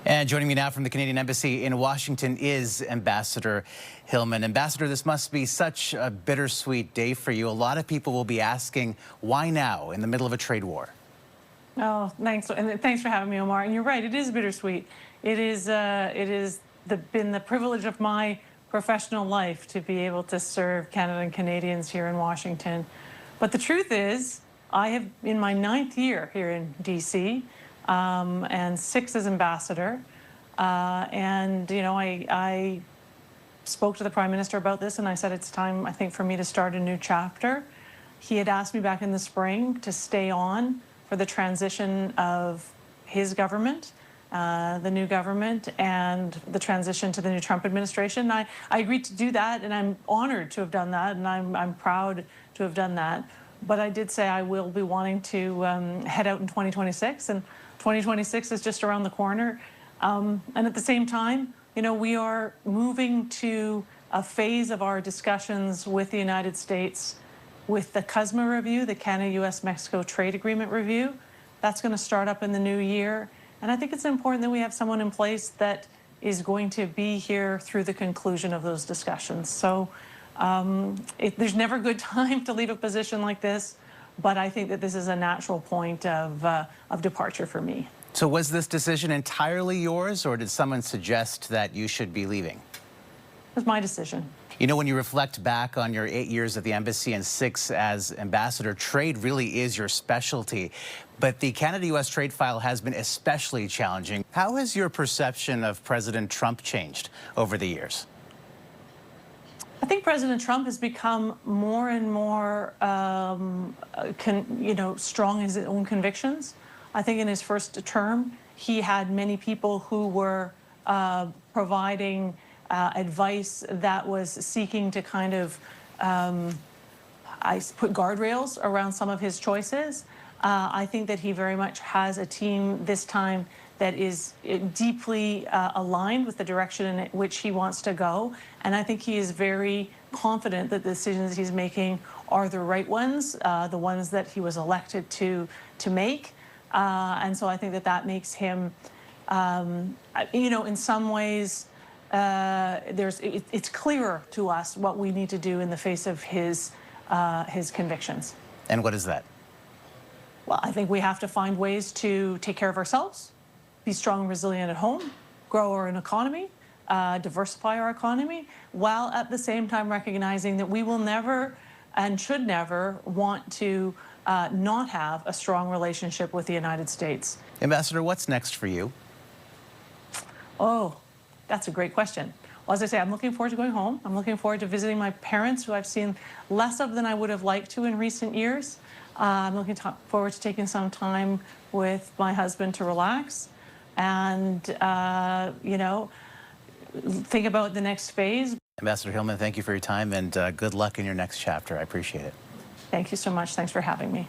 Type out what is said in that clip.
And joining me now from the Canadian Embassy in Washington is Ambassador Hillman. Ambassador, this must be such a bittersweet day for you. A lot of people will be asking, why now, in the middle of a trade war? Oh, thanks, and thanks for having me, Omar. And you're right, it is bittersweet. It is been the privilege of my professional life to be able to serve Canada and Canadians here in Washington. But the truth is, I have in my 9th year here in DC, and 6 as ambassador. And you know, I spoke to the Prime Minister about this, and I said it's time, I think, for me to start a new chapter. He had asked me back in the spring to stay on for the transition of his government, the new government, and the transition to the new Trump administration. I agreed to do that, and I'm honored to have done that, and I'm proud to have done that. But I did say I will be wanting to head out in 2026, and 2026 is just around the corner. And at the same time, you know, we are moving to a phase of our discussions with the United States with the CUSMA review, the Canada-US-Mexico Trade Agreement review. That's going to start up in the new year. And I think it's important that we have someone in place that is going to be here through the conclusion of those discussions. So there's never a good time to leave a position like this, but I think that this is a natural point of departure for me. So was this decision entirely yours, or did someone suggest that you should be leaving? It was my decision. You know, when you reflect back on your 8 years at the embassy and 6 as ambassador, trade really is your specialty. But the Canada-US trade file has been especially challenging. How has your perception of President Trump changed over the years? I think President Trump has become more and more, strong in his own convictions. I think in his first term, he had many people who were providing advice that was seeking to kind of put guardrails around some of his choices. I think that he very much has a team this time that is deeply aligned with the direction in which he wants to go. And I think he is very confident that the decisions he's making are the right ones, the ones that he was elected to make. And so I think that that makes him, you know, in some ways, it's clearer to us what we need to do in the face of his convictions. And what is that? Well, I think we have to find ways to take care of ourselves, be strong and resilient at home, grow our economy, diversify our economy, while at the same time recognizing that we will never and should never want to not have a strong relationship with the United States. Ambassador, what's next for you? Oh, that's a great question. Well, as I say, I'm looking forward to going home. I'm looking forward to visiting my parents, who I've seen less of than I would have liked to in recent years. I'm looking forward to taking some time with my husband to relax and, you know, think about the next phase. Ambassador Hillman, thank you for your time, and good luck in your next chapter. I appreciate it. Thank you so much. Thanks for having me.